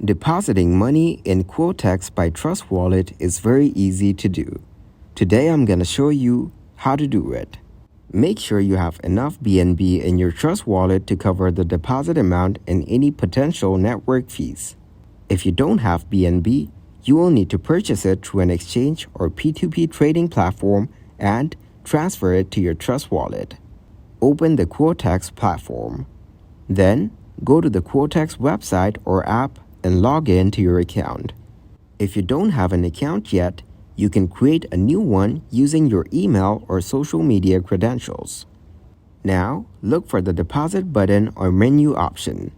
Depositing money in Quotex by Trust Wallet is very easy to do. Today I'm going to show you how to do it. Make sure you have enough BNB in your Trust Wallet to cover the deposit amount and any potential network fees. If you don't have BNB, you will need to purchase it through an exchange or P2P trading platform and transfer it to your Trust Wallet. Open the Quotex platform. Then, go to the Quotex website or app and log in to your account. If you don't have an account yet, you can create a new one using your email or social media credentials. Now, look for the deposit button or menu option.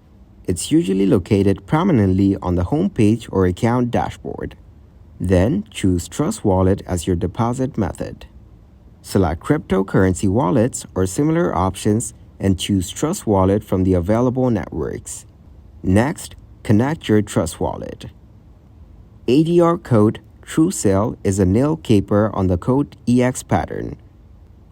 It's usually located prominently on the home page or account dashboard. Then, choose Trust Wallet as your deposit method. Select cryptocurrency wallets or similar options and choose Trust Wallet from the available networks. Next, connect your Trust Wallet. ADR code TrueSale is a nil caper on the code EX pattern.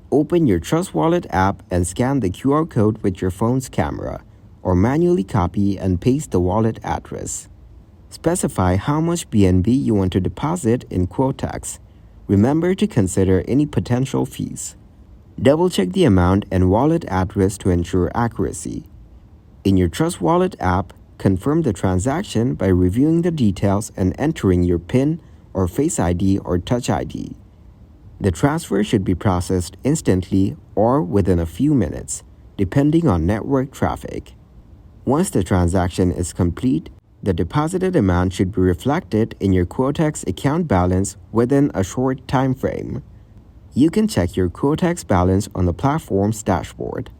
Open your Trust Wallet app and scan the QR code with your phone's camera, or manually copy and paste the wallet address. Specify how much BNB you want to deposit in Quotex. Remember to consider any potential fees. Double-check the amount and wallet address to ensure accuracy. In your Trust Wallet app, confirm the transaction by reviewing the details and entering your PIN or Face ID or Touch ID. The transfer should be processed instantly or within a few minutes, depending on network traffic. Once the transaction is complete, the deposited amount should be reflected in your Quotex account balance within a short time frame. You can check your Quotex balance on the platform's dashboard.